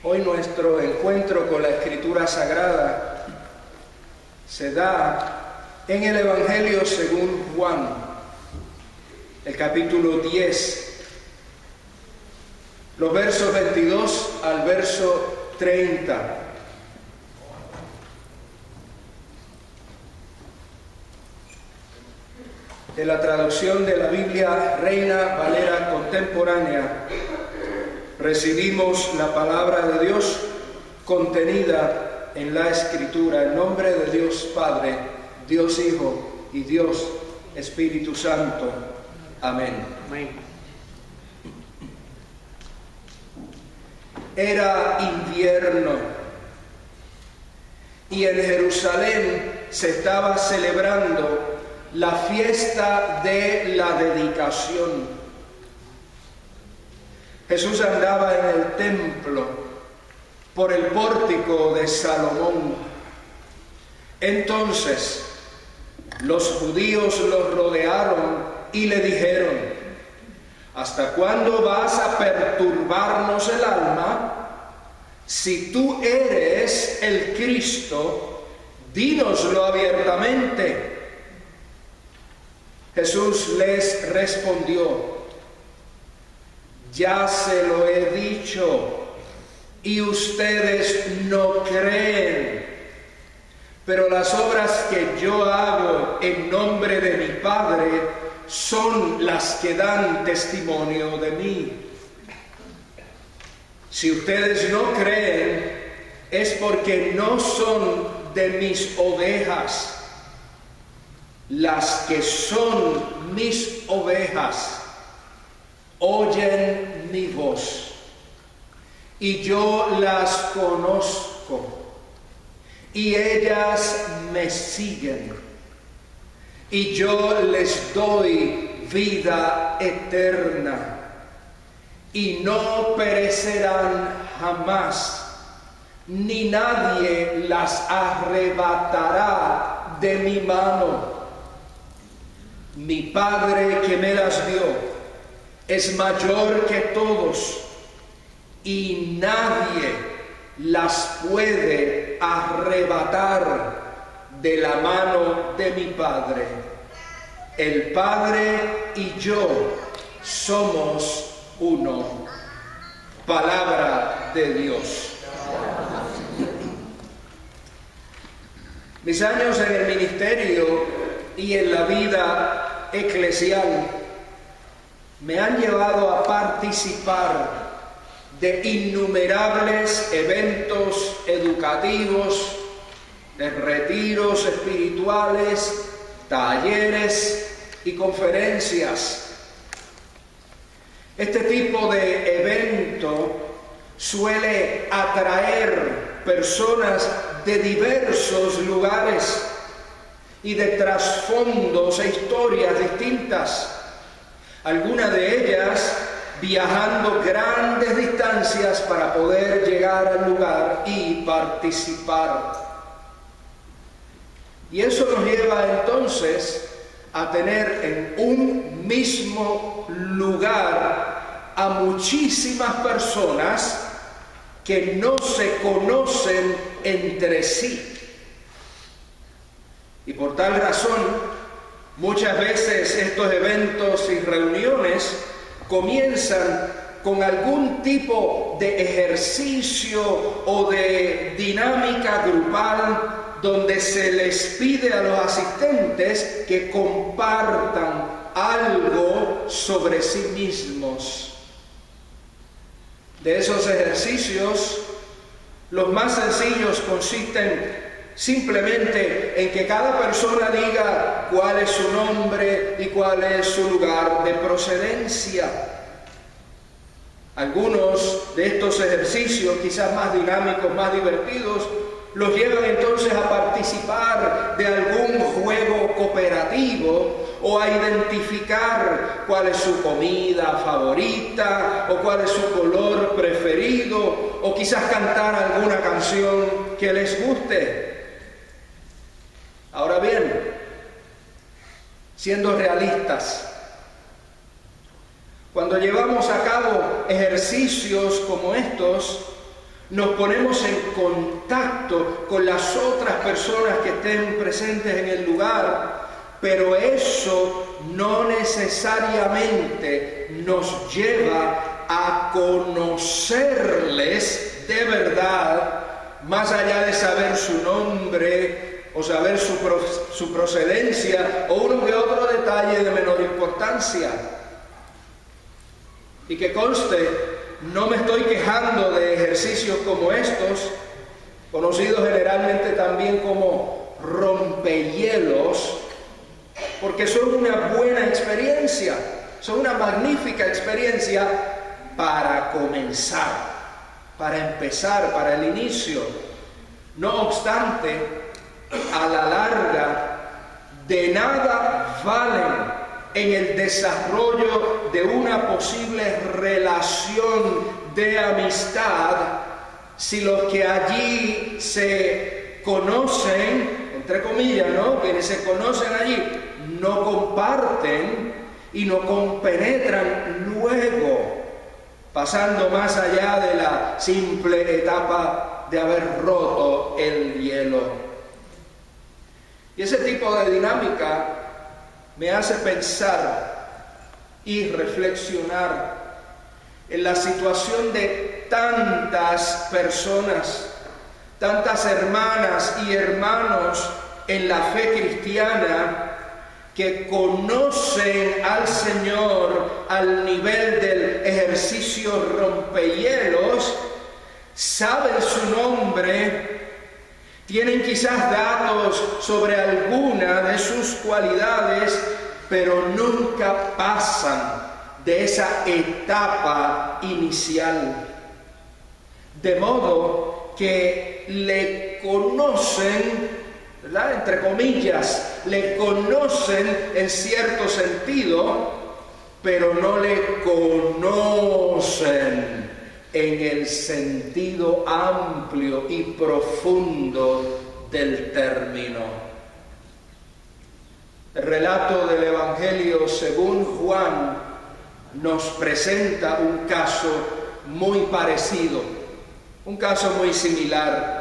Hoy nuestro encuentro con la Escritura Sagrada se da en el Evangelio según Juan, el capítulo 10, los versos 22 al verso 30. De la traducción de la Biblia Reina Valera Contemporánea, recibimos la palabra de Dios contenida en la Escritura, en nombre de Dios Padre, Dios Hijo y Dios Espíritu Santo. Amén. Amén. Era invierno y en Jerusalén se estaba celebrando la fiesta de la dedicación. José andaba en el templo por el pórtico de Salomón. Entonces los judíos lo rodearon y le dijeron: ¿hasta cuándo vas a perturbarnos el alma? Si tú eres el Cristo, dínoslo abiertamente. Jesús les respondió: ya se lo he dicho y ustedes no creen, pero las obras que yo hago en nombre de mi Padre son las que dan testimonio de mí. Si ustedes no creen, es porque no son de mis ovejas. Las que son mis ovejas oyen mi voz, y yo las conozco, y ellas me siguen, y yo les doy vida eterna, y no perecerán jamás, ni nadie las arrebatará de mi mano. Mi Padre que me las dio es mayor que todos, y nadie las puede arrebatar de la mano de mi Padre. El Padre y yo somos uno. Palabra de Dios. Mis años en el ministerio y en la vida eclesial me han llevado a participar de innumerables eventos educativos, de retiros espirituales, talleres y conferencias. Este tipo de evento suele atraer personas de diversos lugares y de trasfondos e historias distintas, algunas de ellas viajando grandes distancias para poder llegar al lugar y participar. Y eso nos lleva entonces a tener en un mismo lugar a muchísimas personas que no se conocen entre sí. Y por tal razón, muchas veces estos eventos y reuniones comienzan con algún tipo de ejercicio o de dinámica grupal donde se les pide a los asistentes que compartan algo sobre sí mismos. De esos ejercicios, los más sencillos consisten simplemente en que cada persona diga cuál es su nombre y cuál es su lugar de procedencia. Algunos de estos ejercicios, quizás más dinámicos, más divertidos, los llevan entonces a participar de algún juego cooperativo o a identificar cuál es su comida favorita o cuál es su color preferido o quizás cantar alguna canción que les guste. Ahora bien, siendo realistas, cuando llevamos a cabo ejercicios como estos, nos ponemos en contacto con las otras personas que estén presentes en el lugar, pero eso no necesariamente nos lleva a conocerles de verdad, más allá de saber su nombre o saber su procedencia o uno que otro detalle de menor importancia. Y que conste, no me estoy quejando de ejercicios como estos, conocidos generalmente también como rompehielos, porque son una buena experiencia, son una magnífica experiencia para comenzar, para empezar, para el inicio. No obstante, a la larga, de nada valen en el desarrollo de una posible relación de amistad si los que allí se conocen, entre comillas, ¿no? Quienes se conocen allí no comparten y no compenetran luego, pasando más allá de la simple etapa de haber roto el hielo. Y ese tipo de dinámica me hace pensar y reflexionar en la situación de tantas personas, tantas hermanas y hermanos en la fe cristiana que conocen al Señor al nivel del ejercicio rompehielos, saben su nombre, tienen quizás datos sobre alguna de sus cualidades, pero nunca pasan de esa etapa inicial. De modo que le conocen, ¿verdad?, entre comillas, le conocen en cierto sentido, pero no le conocen en el sentido amplio y profundo del término. El relato del Evangelio según Juan nos presenta un caso muy parecido, un caso muy similar.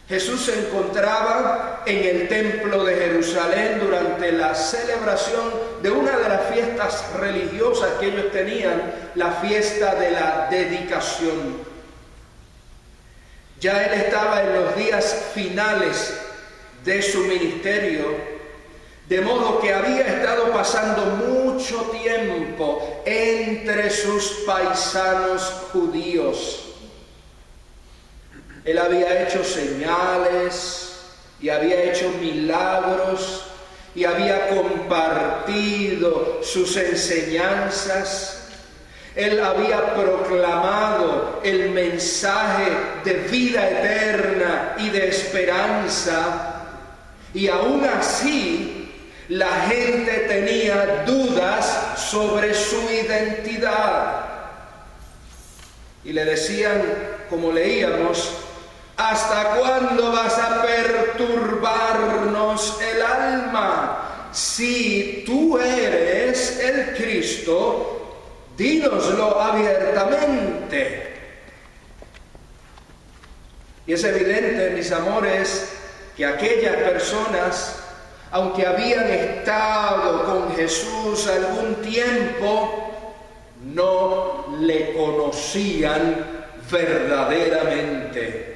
Jesús se encontraba en el templo de Jerusalén durante la celebración de una de las fiestas religiosas que ellos tenían, la fiesta de la dedicación. Ya él estaba en los días finales de su ministerio, de modo que había estado pasando mucho tiempo entre sus paisanos judíos. Él había hecho señales y había hecho milagros y había compartido sus enseñanzas. Él había proclamado el mensaje de vida eterna y de esperanza, y aún así la gente tenía dudas sobre su identidad. Y le decían, como leíamos, ¿hasta cuándo vas a perturbarnos el alma? Si tú eres el Cristo, dínoslo abiertamente. Y es evidente, mis amores, que aquellas personas, aunque habían estado con Jesús algún tiempo, no le conocían verdaderamente.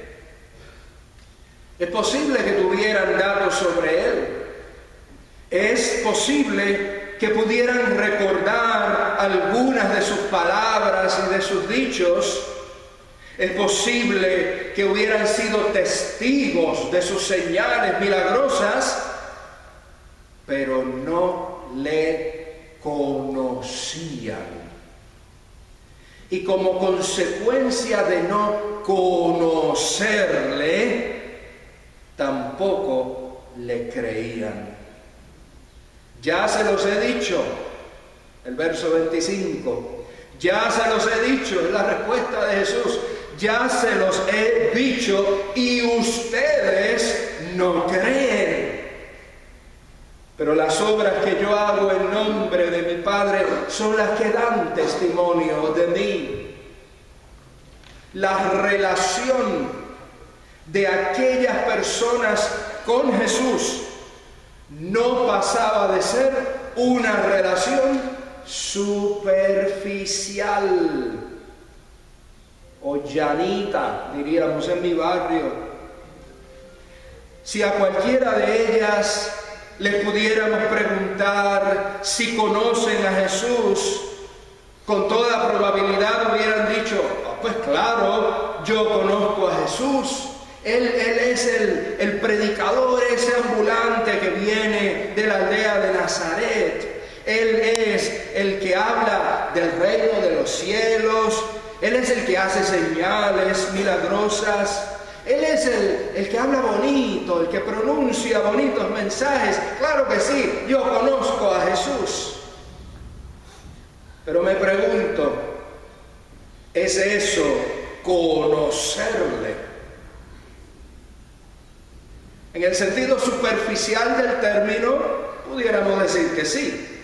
Es posible que tuvieran datos sobre él. Es posible que pudieran recordar algunas de sus palabras y de sus dichos. Es posible que hubieran sido testigos de sus señales milagrosas, pero no le conocían. Y como consecuencia de no conocerle, tampoco le creían. Ya se los he dicho, el verso 25, ya se los he dicho, es la respuesta de Jesús, ya se los he dicho y ustedes no creen. Pero las obras que yo hago en nombre de mi Padre son las que dan testimonio de mí. la relación de aquellas personas con Jesús no pasaba de ser una relación superficial o llanita, diríamos en mi barrio. Si a cualquiera de ellas le pudiéramos preguntar si conocen a Jesús, con toda probabilidad hubieran dicho: "Oh, pues claro, yo conozco a Jesús. Él es el predicador, ese ambulante que viene de la aldea de Nazaret. Él es el que habla del reino de los cielos. Él es el que hace señales milagrosas. Él es el que habla bonito, el que pronuncia bonitos mensajes. Claro que sí, yo conozco a Jesús". Pero me pregunto, ¿es eso conocerle? En el sentido superficial del término, pudiéramos decir que sí.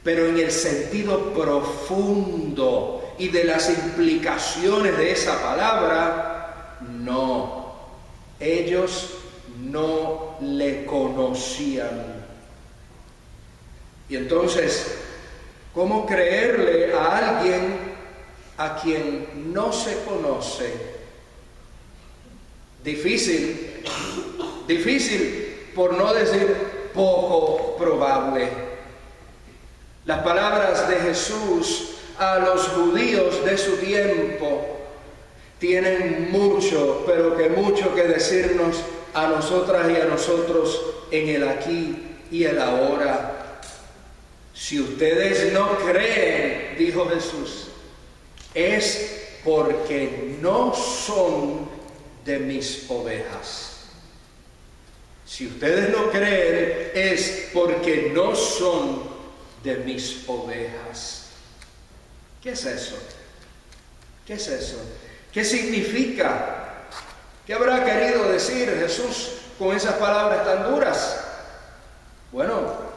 Pero en el sentido profundo y de las implicaciones de esa palabra, no. Ellos no le conocían. Y entonces, ¿cómo creerle a alguien a quien no se conoce? Difícil, por no decir poco probable. Las palabras de Jesús a los judíos de su tiempo tienen mucho, pero que mucho que decirnos a nosotras y a nosotros en el aquí y el ahora. Si ustedes no creen, dijo Jesús, es porque no son de mis ovejas. Si ustedes no creen, es porque no son de mis ovejas. ¿Qué es eso? ¿Qué es eso? ¿Qué significa? ¿Qué habrá querido decir Jesús con esas palabras tan duras? Bueno,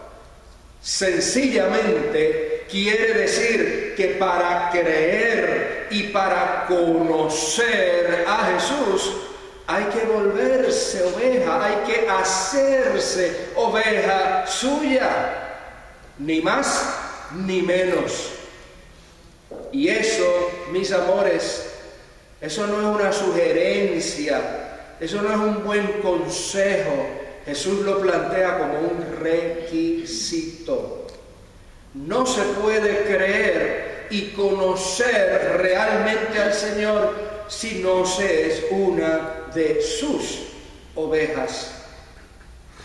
sencillamente quiere decir que para creer y para conocer a Jesús hay que volverse oveja, hay que hacerse oveja suya. Ni más ni menos. Y eso, mis amores, eso no es una sugerencia, eso no es un buen consejo. Jesús lo plantea como un requisito. No se puede creer y conocer realmente al Señor si no se es una de sus ovejas.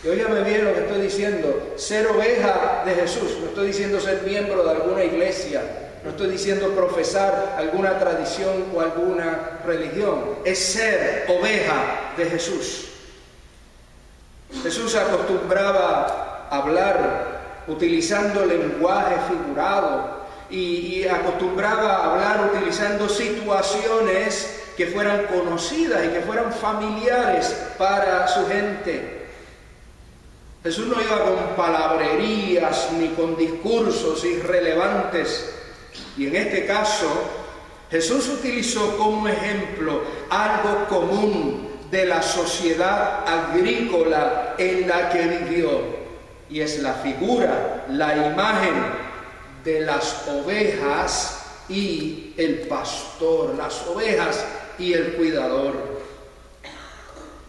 Y óigame bien lo que estoy diciendo: ser oveja de Jesús. No estoy diciendo ser miembro de alguna iglesia, no estoy diciendo profesar alguna tradición o alguna religión. Es ser oveja de Jesús. Jesús acostumbraba a hablar utilizando lenguaje figurado y acostumbraba a hablar utilizando situaciones que fueran conocidas y que fueran familiares para su gente. Jesús no iba con palabrerías ni con discursos irrelevantes. Y en este caso, Jesús utilizó como ejemplo algo común de la sociedad agrícola en la que vivió. Y es la figura, la imagen de las ovejas y el pastor, las ovejas y el cuidador.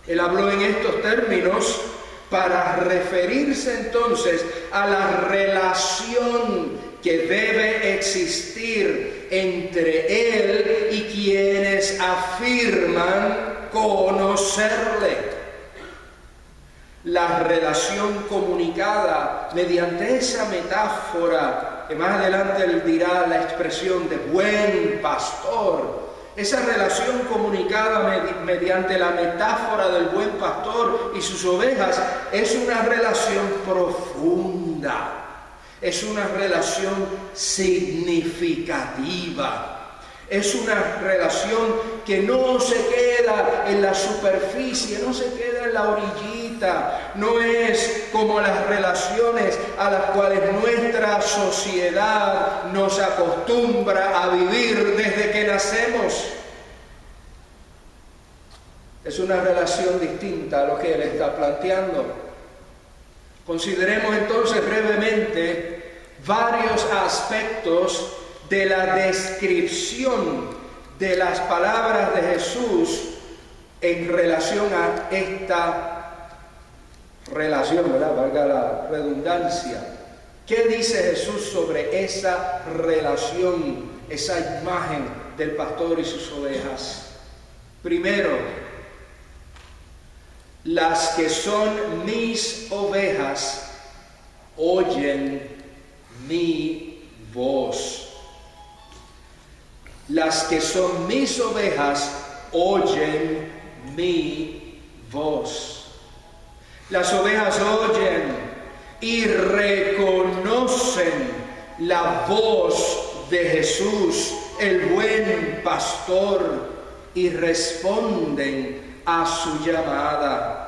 Él habló en estos términos para referirse entonces a la relación que debe existir entre él y quienes afirman conocerle. La relación comunicada mediante esa metáfora, que más adelante él dirá la expresión de buen pastor. Esa relación comunicada mediante la metáfora del buen pastor y sus ovejas es una relación profunda. Es una relación significativa. Es una relación que no se queda en la superficie, no se queda en la orillita. No es como las relaciones a las cuales nuestra sociedad nos acostumbra a vivir desde que nacemos. Es una relación distinta a lo que él está planteando. Consideremos entonces brevemente varios aspectos de la descripción de las palabras de Jesús en relación a esta relación, ¿verdad? Valga la redundancia. ¿Qué dice Jesús sobre esa relación, esa imagen del pastor y sus ovejas? Primero, las que son mis ovejas oyen mi voz. Las que son mis ovejas oyen mi voz. Las ovejas oyen y reconocen la voz de Jesús, el buen pastor, y responden a su llamada.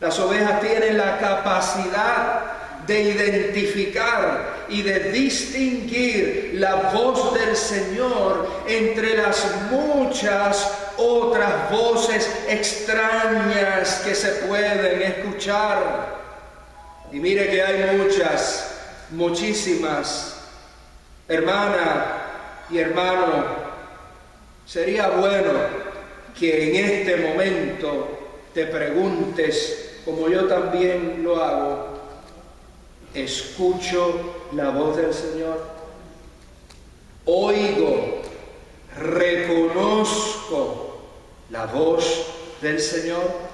Las ovejas tienen la capacidad de identificar y de distinguir la voz del Señor entre las muchas otras voces extrañas que se pueden escuchar. Y mire que hay muchísimas, hermana y hermano, sería bueno que en este momento te preguntes, como yo también lo hago, ¿escucho la voz del Señor? ¿Oigo, reconozco la voz del Señor?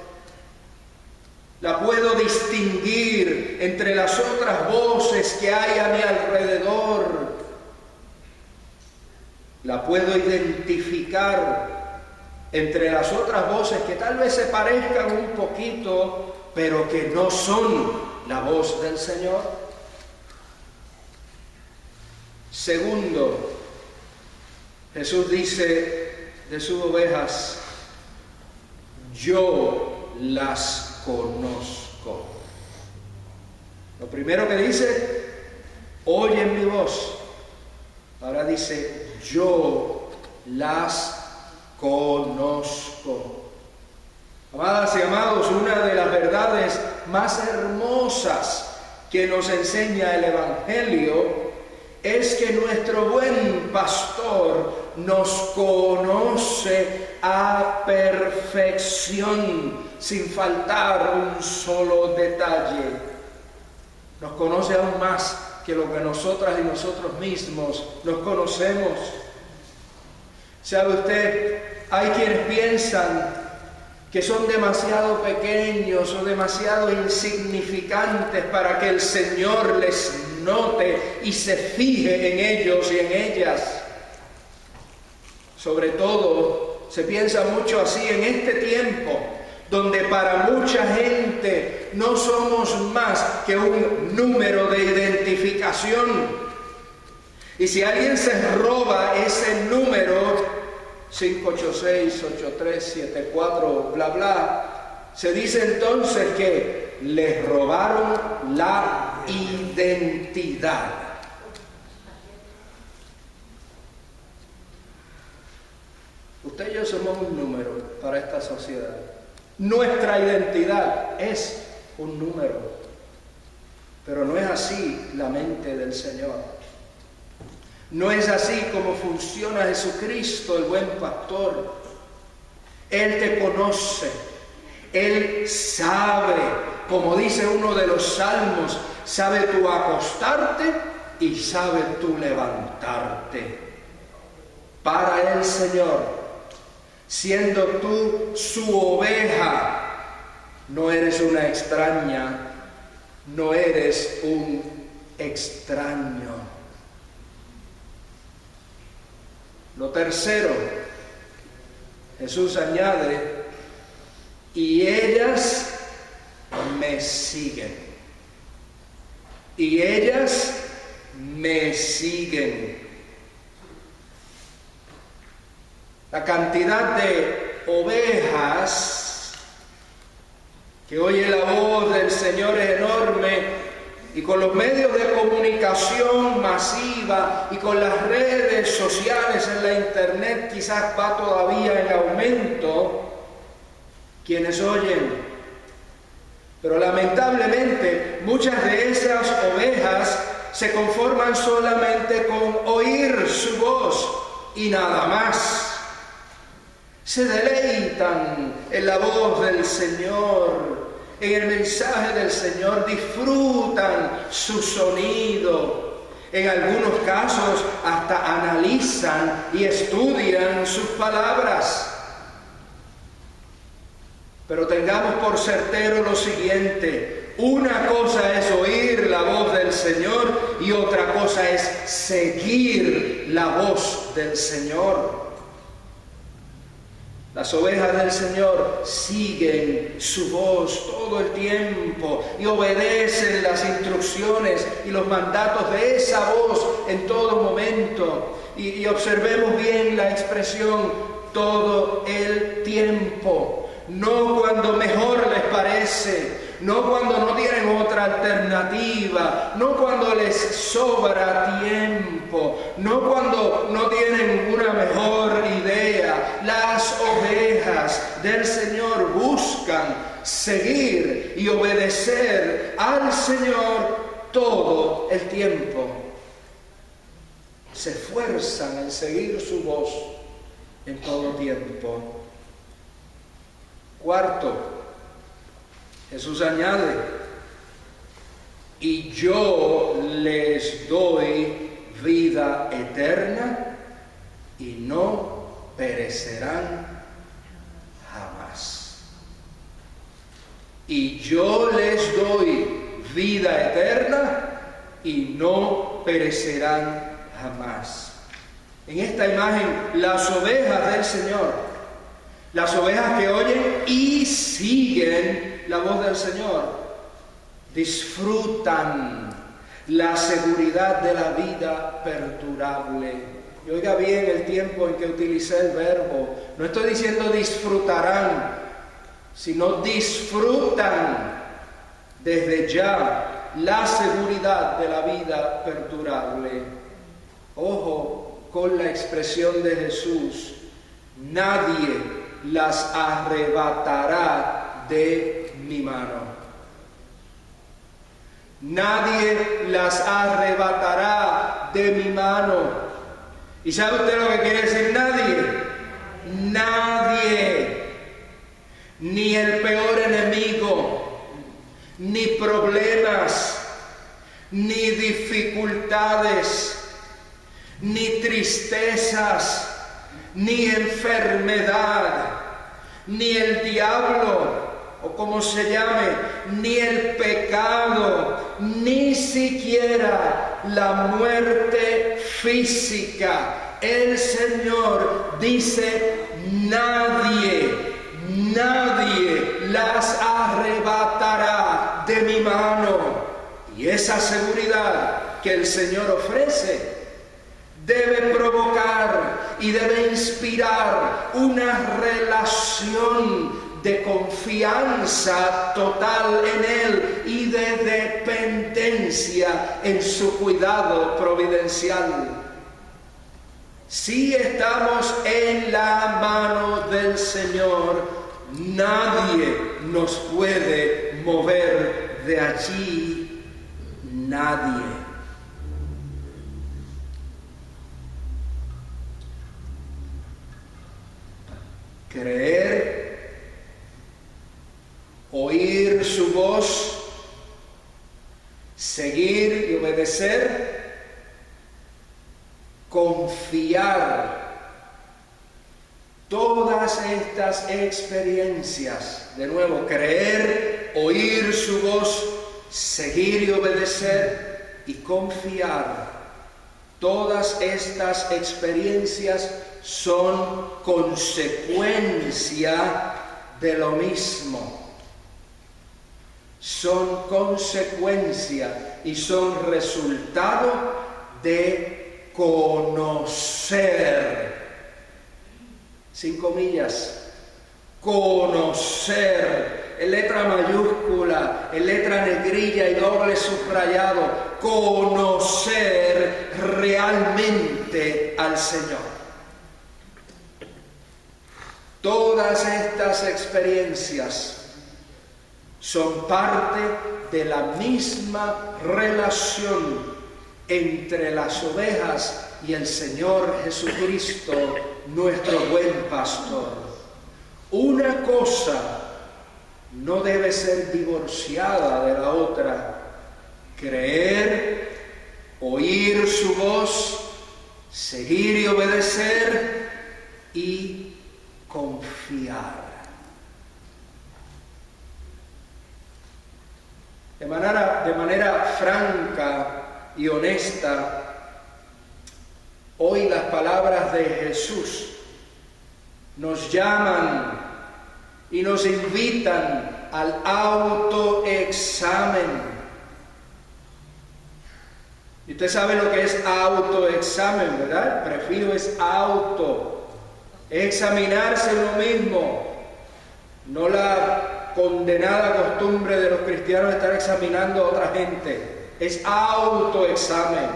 ¿La puedo distinguir entre las otras voces que hay a mi alrededor? ¿La puedo identificar entre las otras voces que tal vez se parezcan un poquito, pero que no son la voz del Señor? Segundo, Jesús dice de sus ovejas, yo las conozco. Lo primero que dice, oyen mi voz. Ahora dice, yo las conozco. Amadas y amados, una de las verdades más hermosas que nos enseña el Evangelio es que nuestro buen pastor nos conoce a perfección, sin faltar un solo detalle. Nos conoce aún más que lo que nosotras y nosotros mismos nos conocemos. ¿Sabe usted? Hay quienes piensan que son demasiado pequeños o demasiado insignificantes para que el Señor les note y se fije en ellos y en ellas. Sobre todo, se piensa mucho así en este tiempo, donde para mucha gente no somos más que un número de identificación. Y si alguien se roba ese número, 586-8374, bla, bla, se dice entonces que les robaron la identidad. Usted y yo somos un número para esta sociedad. Nuestra identidad es un número, pero no es así la mente del Señor. No es así como funciona Jesucristo, el buen pastor. Él te conoce, Él sabe, como dice uno de los salmos, sabe tú acostarte y sabe tú levantarte. Para el Señor, siendo tú su oveja, no eres una extraña, no eres un extraño. Lo tercero, Jesús añade, y ellas me siguen. Y ellas me siguen. La cantidad de ovejas que oye la voz del Señor es enorme, y con los medios de comunicación masiva y con las redes sociales en la internet quizás va todavía en aumento. quienes oyen. Pero lamentablemente muchas de esas ovejas se conforman solamente con oír su voz y nada más. Se deleitan en la voz del Señor, en el mensaje del Señor, disfrutan su sonido. En algunos casos hasta analizan y estudian sus palabras. Pero tengamos por certero lo siguiente: una cosa es oír la voz del Señor y otra cosa es seguir la voz del Señor. Las ovejas del Señor siguen su voz todo el tiempo y obedecen las instrucciones y los mandatos de esa voz en todo momento. Y observemos bien la expresión todo el tiempo. No cuando mejor les parece, no cuando no tienen otra alternativa, no cuando les sobra tiempo, no cuando no tienen una mejor idea. Las ovejas del Señor buscan seguir y obedecer al Señor todo el tiempo. Se esfuerzan en seguir su voz en todo tiempo. Cuarto, Jesús añade: y yo les doy vida eterna y no perecerán jamás. Y yo les doy vida eterna y no perecerán jamás. En esta imagen, las ovejas del Señor, las ovejas que oyen y siguen la voz del Señor, disfrutan la seguridad de la vida perdurable. Y oiga bien el tiempo en que utilicé el verbo. No estoy diciendo disfrutarán, sino disfrutan desde ya la seguridad de la vida perdurable. Ojo con la expresión de Jesús: nadie las arrebatará de mi mano. Nadie las arrebatará de mi mano. ¿Y sabe usted lo que quiere decir nadie? Nadie. Ni el peor enemigo, ni problemas, ni dificultades, ni tristezas, ni enfermedad, ni el diablo, o como se llame, ni el pecado, ni siquiera la muerte física. El Señor dice: nadie las arrebatará de mi mano. Y esa seguridad que el Señor ofrece debe provocar y debe inspirar una relación de confianza total en Él y de dependencia en su cuidado providencial. Si estamos en la mano del Señor, nadie nos puede mover de allí, nadie. Creer, oír su voz, seguir y obedecer, confiar. Todas estas experiencias, de nuevo, creer, oír su voz, seguir y obedecer y confiar. Todas estas experiencias son consecuencia de lo mismo. Son consecuencia y son resultado de conocer. 5 comillas. Conocer. En letra mayúscula, en letra negrilla y doble subrayado. Conocer realmente al Señor. Todas estas experiencias son parte de la misma relación entre las ovejas y el Señor Jesucristo, nuestro buen pastor. Una cosa no debe ser divorciada de la otra. Creer, oír su voz, seguir y obedecer y confiar. De manera franca y honesta, hoy las palabras de Jesús nos llaman y nos invitan al autoexamen. Y usted sabe lo que es autoexamen, ¿verdad? El prefijo es auto. Es examinarse uno mismo, no la condenada costumbre de los cristianos de estar examinando a otra gente. Es autoexamen.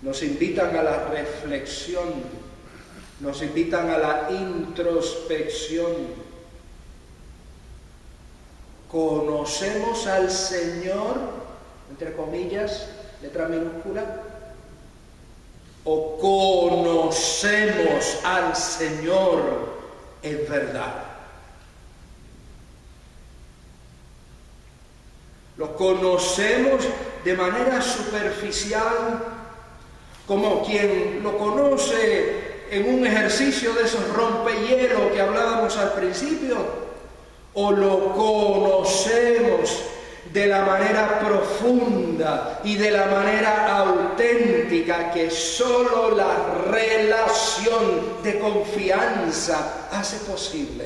Nos invitan a la reflexión, nos invitan a la introspección. ¿Conocemos al Señor, entre comillas, letra minúscula? ¿O conocemos al Señor en verdad? ¿Lo conocemos de manera superficial, como quien lo conoce en un ejercicio de esos rompehielos que hablábamos al principio? ¿O lo conocemos de la manera profunda y de la manera auténtica que solo la relación de confianza hace posible?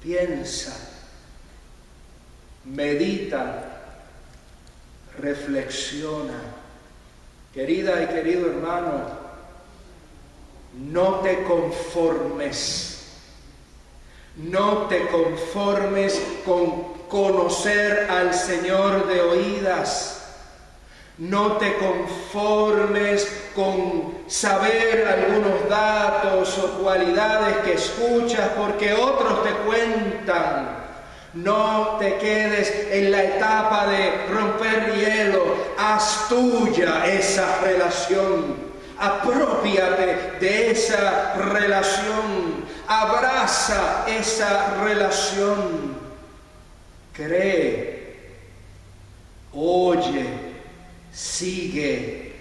Piensa, medita, reflexiona. Querida y querido hermano, no te conformes. No te conformes con conocer al Señor de oídas. No te conformes con saber algunos datos o cualidades que escuchas porque otros te cuentan. No te quedes en la etapa de romper hielo. Haz tuya esa relación. Aprópiate de esa relación. Abraza esa relación. Cree, oye, sigue,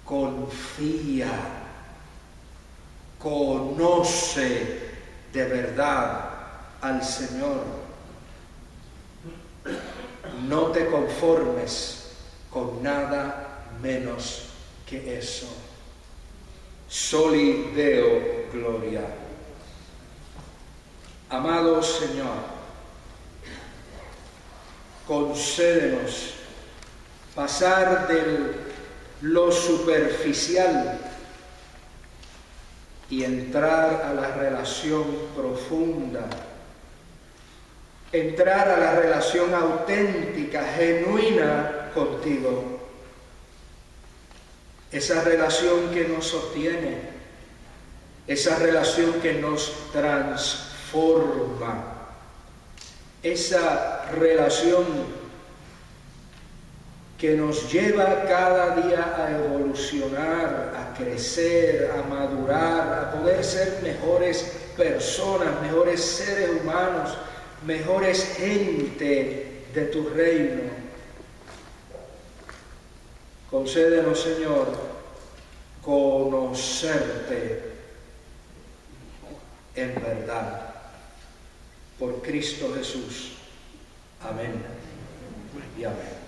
confía, conoce de verdad al Señor. No te conformes con nada menos que eso. Soli Deo Gloria. Amado Señor, concédenos pasar de lo superficial y entrar a la relación profunda, entrar a la relación auténtica, genuina contigo. Esa relación que nos sostiene, esa relación que nos transforma, esa relación que nos lleva cada día a evolucionar, a crecer, a madurar, a poder ser mejores personas, mejores seres humanos, mejores gente de tu reino. Concédenos, Señor, conocerte en verdad. Por Cristo Jesús. Amén y amén.